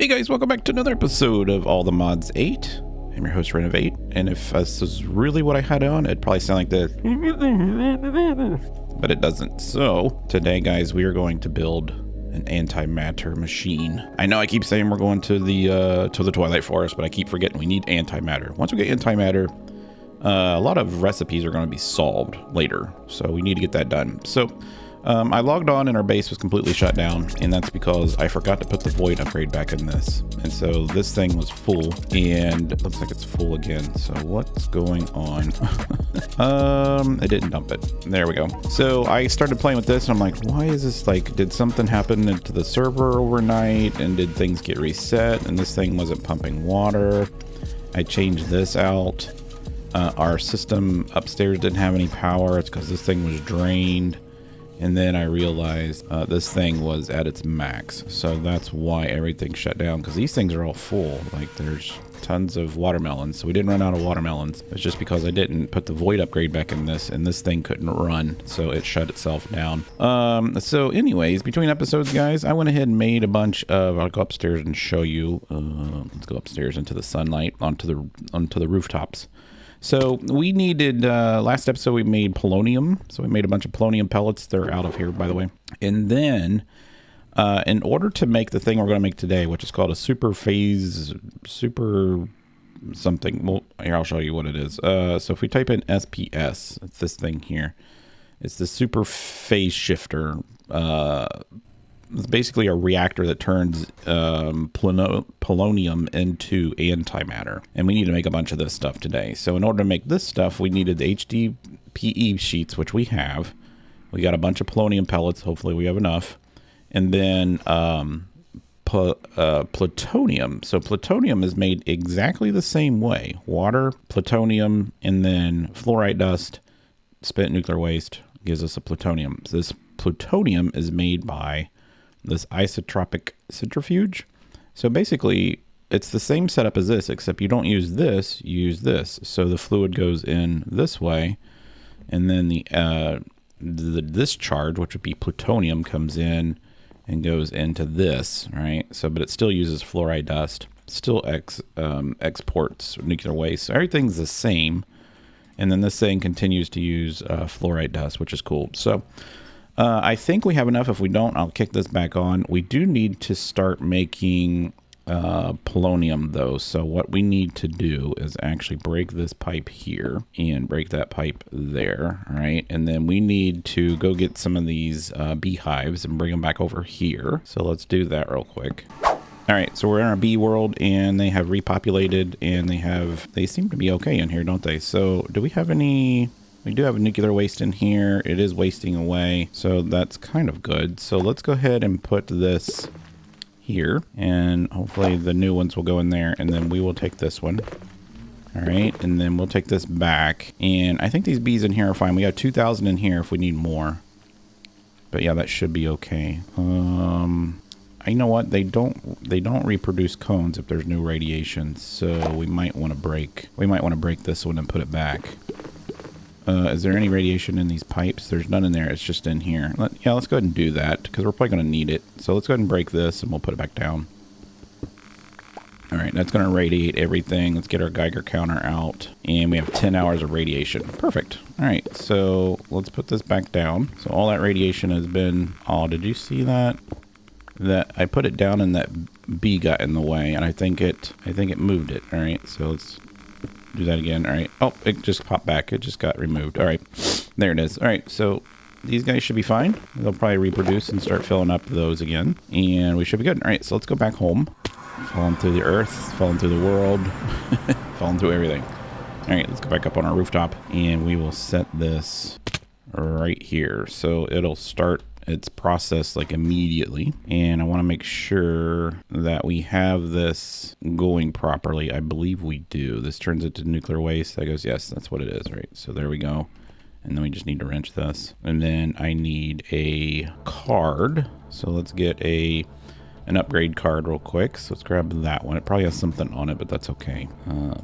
Hey guys, welcome back to another episode of All the Mods 8. I'm your host, Renovate, and if this is really what I had on, it'd probably sound like this, but it doesn't. So, today guys, we are going to build an antimatter machine. I know I keep saying we're going to the Twilight Forest, but I keep forgetting we need antimatter. Once we get antimatter, a lot of recipes are going to be solved later, so we need to get that done. So, I logged on and our base was completely shut down, and that's because I forgot to put the void upgrade back in this. And so this thing was full, and it looks like it's full again. So what's going on? It didn't dump it. There we go. So I started playing with this, and I'm like, why is this like, did something happen to the server overnight, and did things get reset, and this thing wasn't pumping water? I changed this out. Our system upstairs didn't have any power. It's because this thing was drained. And then I realized this thing was at its max. So that's why everything shut down, because these things are all full. Like there's tons of watermelons. So we didn't run out of watermelons. It's just because I didn't put the void upgrade back in this, and this thing couldn't run. So it shut itself down. So anyways, between episodes, guys, I went ahead and made a bunch of, I'll go upstairs and show you. Let's go upstairs into the sunlight, onto the rooftops. So we needed, last episode we made polonium. So we made a bunch of polonium pellets. They're out of here, by the way. And then, in order to make the thing we're going to make today, which is called a super something. Well, here, I'll show you what it is. So if we type in SPS, it's this thing here. It's the super phase shifter. It's basically a reactor that turns polonium into antimatter. And we need to make a bunch of this stuff today. So in order to make this stuff, we needed the HDPE sheets, which we have. We got a bunch of polonium pellets. Hopefully we have enough. And then plutonium. So plutonium is made exactly the same way. Water, plutonium, and then fluorite dust, spent nuclear waste gives us a plutonium. So this plutonium is made by this isotropic centrifuge. So basically it's the same setup as this, except you don't use this, you use this. So the fluid goes in this way, and then this charge, which would be plutonium, comes in and goes into this, right? So, but it still uses fluoride dust, still exports nuclear waste. So everything's the same. And then this thing continues to use fluoride dust, which is cool. So I think we have enough. If we don't, I'll kick this back on. We do need to start making polonium, though. So what we need to do is actually break this pipe here and break that pipe there, right? And then we need to go get some of these beehives and bring them back over here. So let's do that real quick. All right, so we're in our bee world, and they have repopulated, and they seem to be okay in here, don't they? So do we have any? We do have a nuclear waste in here. It is wasting away, so that's kind of good. So let's go ahead and put this here, and hopefully the new ones will go in there, and then we will take this one. All right, and then we'll take this back, and I think these bees in here are fine. We got 2,000 in here if we need more, but yeah, that should be okay. You know what? They don't reproduce cones if there's new radiation, so we might want to break this one and put it back. Is there any radiation in these pipes? There's none in there. It's just in here. Let's go ahead and do that, because we're probably going to need it. So let's go ahead and break this, and we'll put it back down. All right, that's going to radiate everything. Let's get our Geiger counter out, and we have 10 hours of radiation. Perfect. All right, so let's put this back down. So all that radiation has been... Oh, did you see that? That I put it down, and that bee got in the way, and I think it moved it. All right, so let's do that again. All right. Oh, it just popped back. It just got removed. All right. There it is. All right. So these guys should be fine. They'll probably reproduce and start filling up those again. And we should be good. All right. So let's go back home. Falling through the earth, falling through the world, falling through everything. All right. Let's go back up on our rooftop, and we will set this right here. So it'll start its process like immediately, and I want to make sure that we have this going properly. I believe we do. This turns into nuclear waste. That goes, yes, that's what it is, right? So there we go. And then we just need to wrench this, and then I need a card. So let's get an upgrade card real quick. So let's grab that one. It probably has something on it, but that's okay.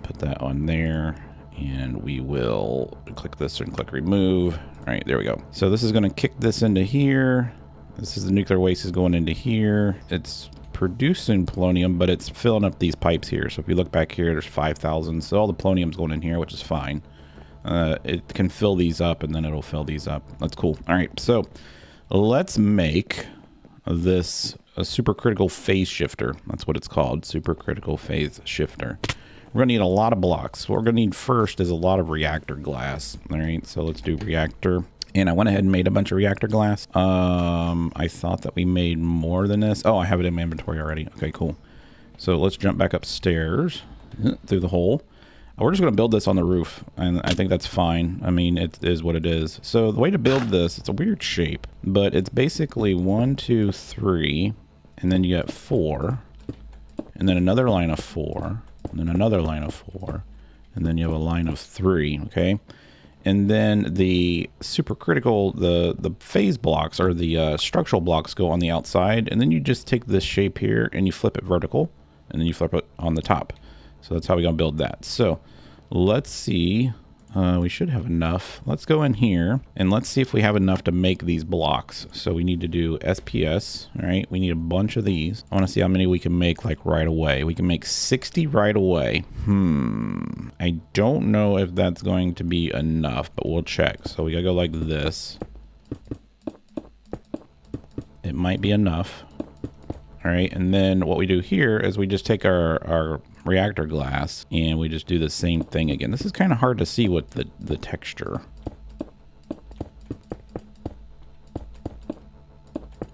Put that on there, and we will click this and click remove. All right, there we go. So this is going to kick this into here. This is the nuclear waste is going into here. It's producing polonium, but it's filling up these pipes here. So if you look back here, there's 5,000. So all the polonium's going in here, which is fine. It can fill these up, and then it'll fill these up. That's cool. All right, so let's make this a supercritical phase shifter. That's what it's called, supercritical phase shifter. We're gonna need a lot of blocks. What we're gonna need first is a lot of reactor glass. All right, so let's do reactor. And I went ahead and made a bunch of reactor glass. I thought that we made more than this. Oh, I have it in my inventory already. Okay, cool. So let's jump back upstairs through the hole. We're just gonna build this on the roof, and I think that's fine. I mean, it is what it is. So the way to build this, it's a weird shape, but it's basically 1, 2, 3, and then you get 4, and then another line of 4, and then another line of 4, and then you have a line of 3, okay? And then the supercritical, the phase blocks, or the structural blocks, go on the outside, and then you just take this shape here and you flip it vertical, and then you flip it on the top. So that's how we're gonna build that. So let's see, we should have enough. Let's go in here and let's see if we have enough to make these blocks. So we need to do SPS, all right? We need a bunch of these. I wanna see how many we can make like right away. We can make 60 right away. I don't know if that's going to be enough, but we'll check. So we gotta go like this. It might be enough. All right, and then what we do here is we just take our reactor glass and we just do the same thing again. This is kind of hard to see with the texture.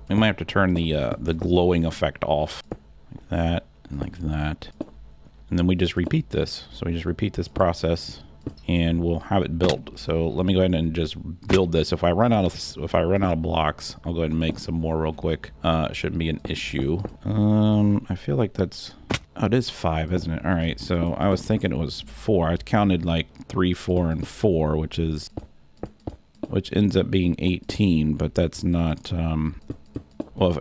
We might have to turn the glowing effect off, like that and like that. And then we just repeat this. So we just repeat this process and we'll have it built. So let me go ahead and just build this. If I run out of blocks, I'll go ahead and make some more real quick. It shouldn't be an issue. I feel like that's, oh, it is 5, isn't it? All right, so I was thinking it was 4. I counted like 3, 4, and 4, which ends up being 18, but that's not, well,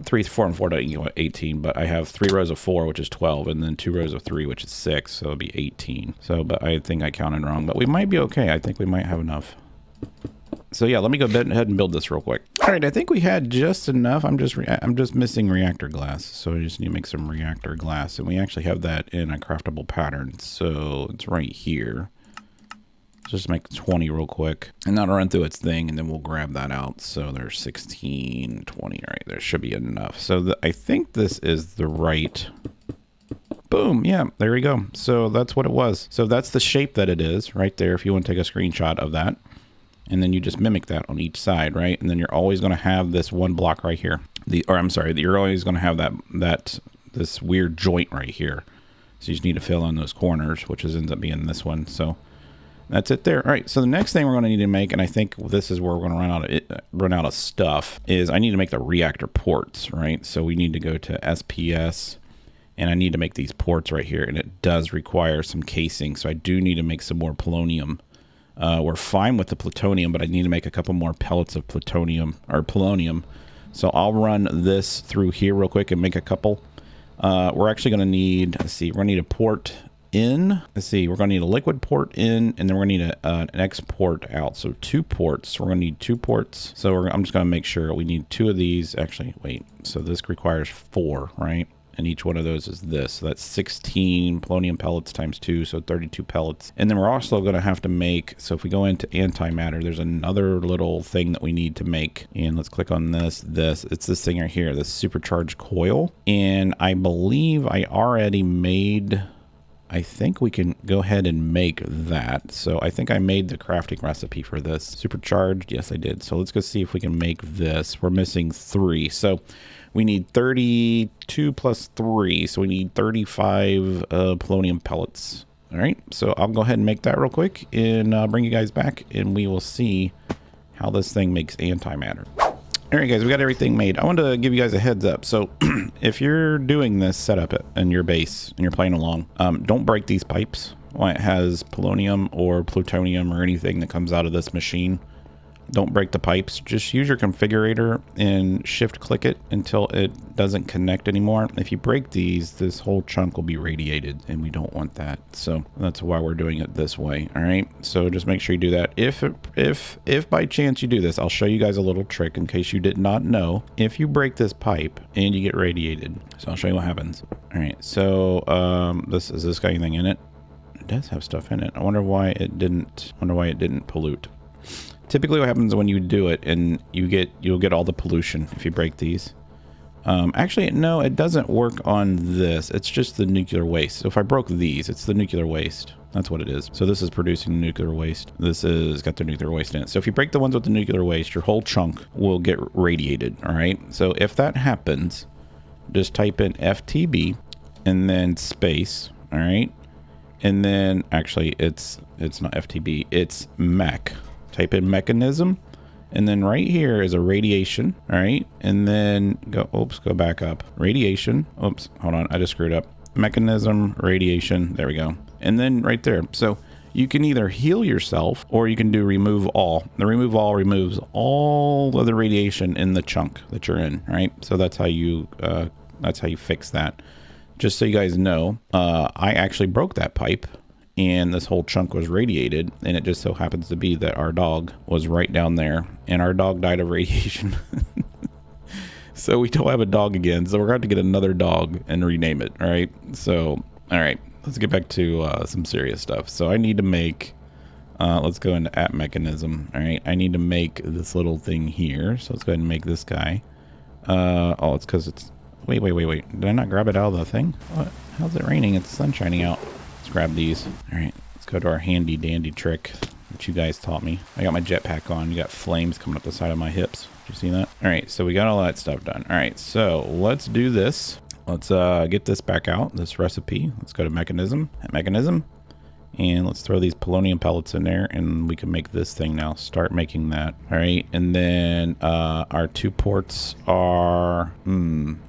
3, 4, and 4 don't equal 18, but I have 3 rows of 4, which is 12, and then 2 rows of 3, which is 6, so it'll be 18. So, but I think I counted wrong, but we might be okay. I think we might have enough. So yeah, let me go ahead and build this real quick. All right, I think we had just enough. I'm just missing reactor glass, so we just need to make some reactor glass, and we actually have that in a craftable pattern, so it's right here. Just make 20 real quick, and that'll run through its thing, and then we'll grab that out. So there's 16, 20. All right, there should be enough. So I think this is the right. Boom. Yeah, there we go. So that's what it was. So that's the shape that it is right there. If you want to take a screenshot of that, and then you just mimic that on each side, right? And then you're always going to have this one block right here. You're always going to have this weird joint right here. So you just need to fill in those corners, which ends up being this one. So that's it there. All right, so the next thing we're going to need to make, and I think this is where we're going to run out of stuff, is I need to make the reactor ports, right? So we need to go to SPS, and I need to make these ports right here, and it does require some casing, so I do need to make some more polonium. We're fine with the plutonium, but I need to make a couple more pellets of plutonium, or polonium. So I'll run this through here real quick and make a couple. We're actually going to need, let's see, we're going to need a port in. Let's see, we're going to need a liquid port in, and then we're going to need an export out. So 2 ports. We're going to need 2 ports. So I'm just going to make sure we need 2 of these. Actually, wait. So this requires 4, right? And each one of those is this. So that's 16 polonium pellets times 2, so 32 pellets. And then we're also going to have to make, so if we go into antimatter, there's another little thing that we need to make. And let's click on this. It's this thing right here, this supercharged coil. And I believe I already made, I think we can go ahead and make that. So I think I made the crafting recipe for this. Supercharged, yes I did. So let's go see if we can make this. We're missing 3. So we need 32 plus 3. So we need 35 polonium pellets. All right, so I'll go ahead and make that real quick and bring you guys back, and we will see how this thing makes antimatter. All right, guys, we got everything made. I wanted to give you guys a heads up. So if you're doing this setup in your base and you're playing along, don't break these pipes when it has polonium or plutonium or anything that comes out of this machine. don't break the pipes. Just use your configurator and shift click it until it doesn't connect anymore. If you break these, this whole chunk will be radiated, and we don't want that. So that's why we're doing it this way. All right. So just make sure you do that. If by chance you do this, I'll show you guys a little trick in case you did not know. If you break this pipe and you get radiated, so I'll show you what happens. All right. So this got anything in it? It does have stuff in it. I wonder why it didn't. Pollute. Typically what happens when you do it, and you'll get all the pollution if you break these. Actually, no, it doesn't work on this. It's just the nuclear waste. So if I broke these, it's the nuclear waste. That's what it is. So this is producing nuclear waste. This is got the nuclear waste in it. So if you break the ones with the nuclear waste, your whole chunk will get radiated. All right. So if that happens, just type in FTB and then space. All right. And then actually it's not FTB, it's mech. Type in mechanism, and then right here is a radiation. All right, and then go back up. Radiation. Oops, hold on, I just screwed up. Mechanism, radiation. There we go. And then right there. So you can either heal yourself or you can do remove all. The remove all removes all of the radiation in the chunk that you're in. Right. So that's how you fix that. Just so you guys know, I actually broke that pipe. And this whole chunk was radiated, and it just so happens to be that our dog was right down there, and our dog died of radiation. So we don't have a dog again, so we're going to get another dog and rename it. All right. So all right, let's get back to some serious stuff. So I need to make let's go into app mechanism. All right, I need to make this little thing here, so let's go ahead and make this guy. Oh, it's because it's wait, did I not grab it out of the thing? What? How's it raining? It's sun shining out. Let's grab these. All right, let's go to our handy dandy trick that you guys taught me. I got my jetpack on. You got flames coming up the side of my hips. Did you see that? All right, so we got all that stuff done. All right, so let's do this. Let's get this back out, this recipe. Let's go to mechanism, and let's throw these polonium pellets in there, and we can make this thing now. Start making that. All right, and then our 2 ports are,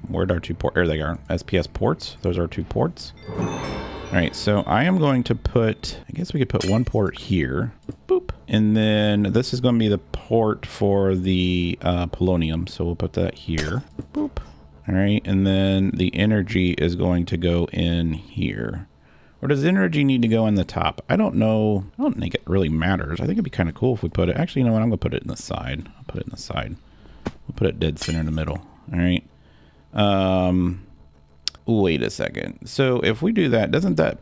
where'd our 2 ports? There they are, SPS ports. Those are our 2 ports. All right, so I am going to put, I guess we could put 1 port here, boop. And then this is going to be the port for the polonium. So we'll put that here, boop. All right, and then the energy is going to go in here. Or does energy need to go in the top? I don't know. I don't think it really matters. I think it'd be kind of cool if we put it, actually, you know what? I'm going to put it in the side. I'll put it in the side. We'll put it dead center in the middle. All right. Wait a second. So if we do that, doesn't that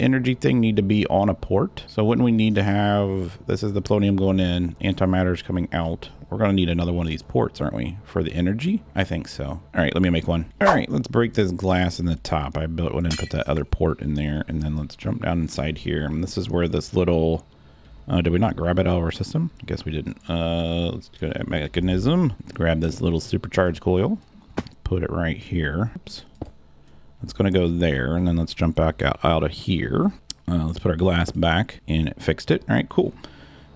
energy thing need to be on a port? So wouldn't we need to have, this is the polonium going in, antimatter's coming out. We're going to need another one of these ports, aren't we, for the energy? I think so. All right, let me make one. All right, let's break this glass in the top. I built one and put that other port in there, and then let's jump down inside here. And this is where this little, did we not grab it out of our system? I guess we didn't. Let's go to mechanism. Grab this little supercharged coil. Put it right here. Oops. It's going to go there, and then let's jump back out of here. Let's put our glass back, and it fixed it. All right, cool.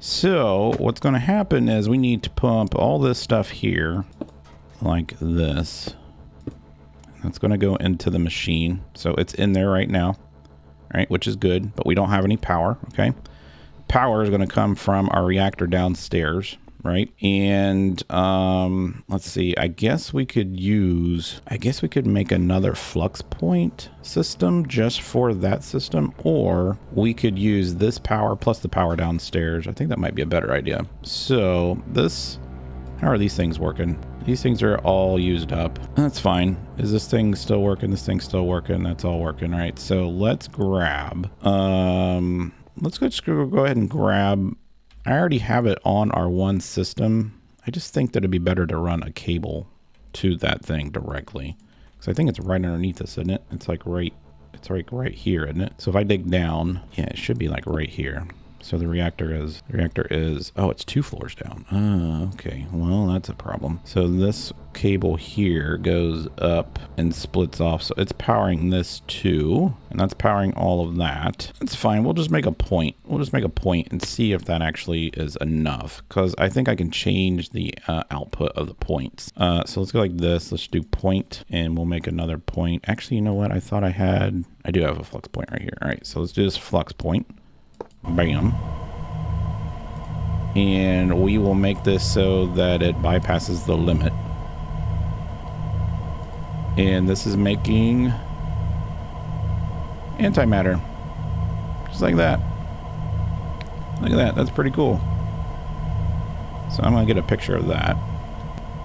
So what's going to happen is we need to pump all this stuff here like this. That's going to go into the machine. So it's in there right now, right? Which is good, but we don't have any power, okay? Power is going to come from our reactor downstairs, right? And let's see, I guess we could make another flux point system just for that system, or we could use this power plus the power downstairs. I think that might be a better idea. So this, how are these things working? These things are all used up. That's fine. Is this thing still working? This thing's still working. That's all working. All right, so let's grab, let's go ahead and grab, I already have it on our one system. I just think that it'd be better to run a cable to that thing directly, because I think it's right underneath us, isn't it? It's like right here, isn't it? So if I dig down, yeah, it should be like right here. So the reactor is, oh, it's 2 floors down. Oh, okay. Well, that's a problem. So this cable here goes up and splits off. So it's powering this too, and that's powering all of that. That's fine. We'll just make a point. We'll just make a point and see if that actually is enough, because I think I can change the output of the points. So let's go like this. Let's do point, and we'll make another point. Actually, you know what? I thought I do have a flux point right here. All right. So let's do this flux point. Bam. And we will make this so that it bypasses the limit. And this is making antimatter. Just like that. Look at that. That's pretty cool. So I'm going to get a picture of that.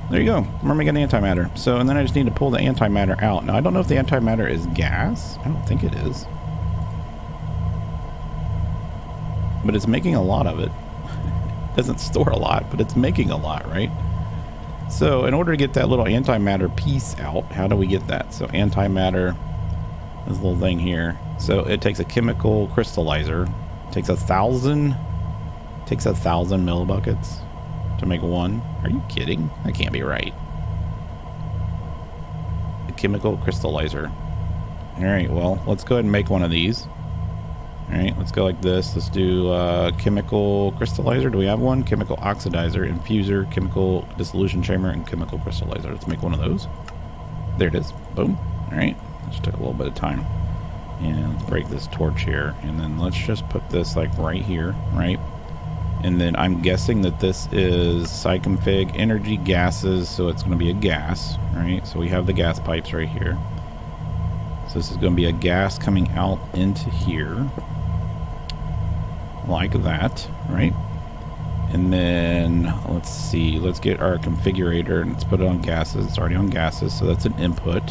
There you go. We're making antimatter. So, and then I just need to pull the antimatter out. Now, I don't know if the antimatter is gas. I don't think it is. But it's making a lot of it. It doesn't store a lot, but it's making a lot, right? So, in order to get that little antimatter piece out, how do we get that? So, antimatter, this little thing here. So, it takes a chemical crystallizer. It takes 1,000 millibuckets to make one. Are you kidding? That can't be right. The chemical crystallizer. All right, well, let's go ahead and make one of these. All right, let's go like this. Let's do chemical crystallizer. Do we have one? Chemical oxidizer, infuser, chemical dissolution chamber, and chemical crystallizer. Let's make one of those. There it is. Boom. All right, just took a little bit of time. And let's break this torch here, and then let's just put this like right here, right? And then I'm guessing that this is site-config energy gases, so it's going to be a gas, right? So we have the gas pipes right here. So this is going to be a gas coming out into here, like that, right? And then let's see, let's get our configurator and let's put it on gases. It's already on gases, so that's an input.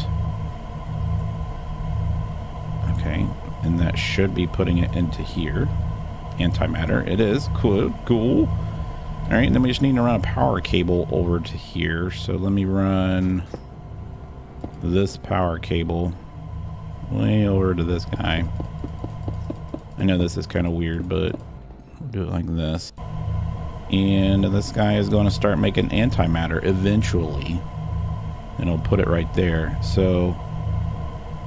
Okay, and that should be putting it into here. Antimatter. It is. Cool. Cool. All right, and then we just need to run a power cable over to here. So let me run this power cable way over to this guy. I know this is kind of weird, but we'll do it like this. And this guy is going to start making antimatter eventually. And I'll put it right there. So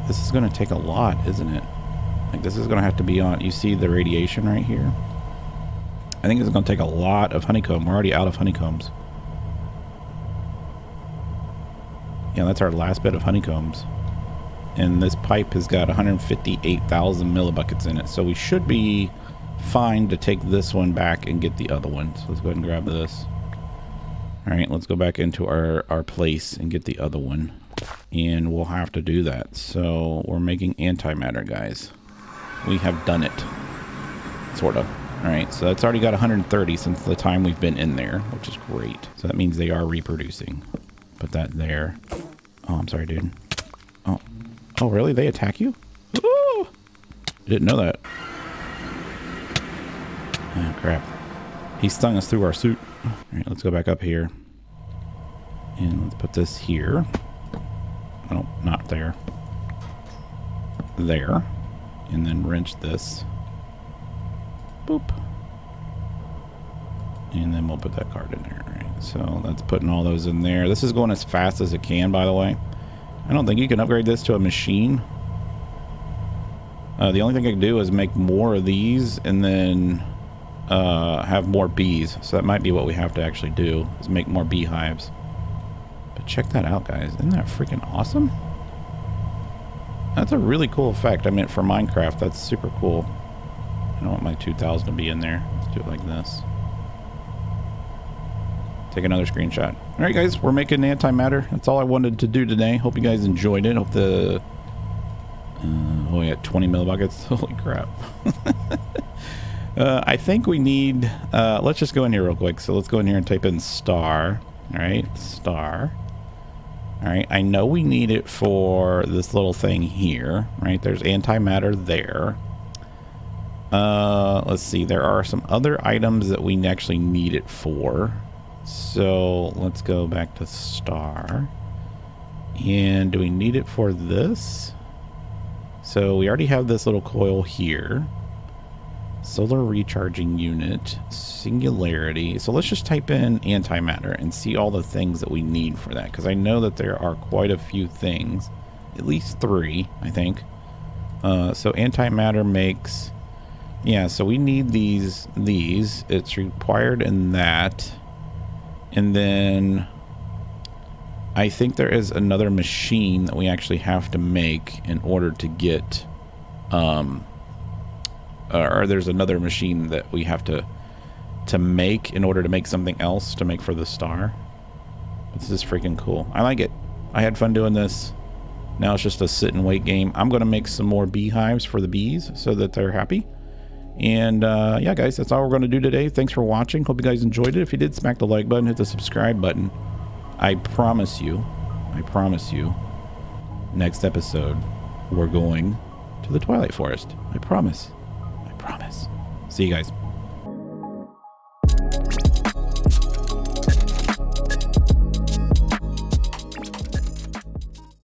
this is going to take a lot, isn't it? Like, this is going to have to be on. You see the radiation right here? I think it's going to take a lot of honeycomb. We're already out of honeycombs. Yeah, that's our last bit of honeycombs. And this pipe has got 158,000 millibuckets in it. So we should be fine to take this one back and get the other one. So let's go ahead and grab this. All right, let's go back into our place and get the other one. And we'll have to do that. So we're making antimatter, guys. We have done it, sort of. All right, so that's already got 130 since the time we've been in there, which is great. So that means they are reproducing. Put that there. Oh, I'm sorry, dude. Oh, really? They attack you? Ooh! Didn't know that. Oh, crap. He stung us through our suit. All right, let's go back up here. And let's put this here. Oh, not there. There. And then wrench this. Boop. And then we'll put that card in there. All right, so that's putting all those in there. This is going as fast as it can, by the way. I don't think you can upgrade this to a machine. The only thing I can do is make more of these and then have more bees. So that might be what we have to actually do, is make more beehives. But check that out, guys. Isn't that freaking awesome? That's a really cool effect. I mean, for Minecraft, that's super cool. I don't want my 2000 to be in there. Let's do it like this. Take another screenshot. All right, guys, we're making antimatter. That's all I wanted to do today. Hope you guys enjoyed it. Hope the... oh, we got 20 millibuckets. Holy crap. I think we need... let's just go in here real quick. So let's go in here and type in star. All right, star. All right, I know we need it for this little thing here, right? There's antimatter there. Let's see, there are some other items that we actually need it for. So let's go back to star. And do we need it for this? So we already have this little coil here. Solar recharging unit, singularity. So let's just type in antimatter and see all the things that we need for that, because I know that there are quite a few things, at least 3, I think. So antimatter makes, yeah, so we need these. It's required in that. And then I think there is another machine that we actually have to make in order to get or there's another machine that we have to to make in order to make something else to make for the star. This is freaking cool. I like it. I had fun doing this. Now it's just a sit and wait game. I'm going to make some more beehives for the bees so that they're happy. And yeah, guys, that's all we're going to do today. Thanks for watching. Hope you guys enjoyed it. If you did, smack the like button, hit the subscribe button. I promise you, next episode, we're going to the Twilight Forest. I promise. See you guys.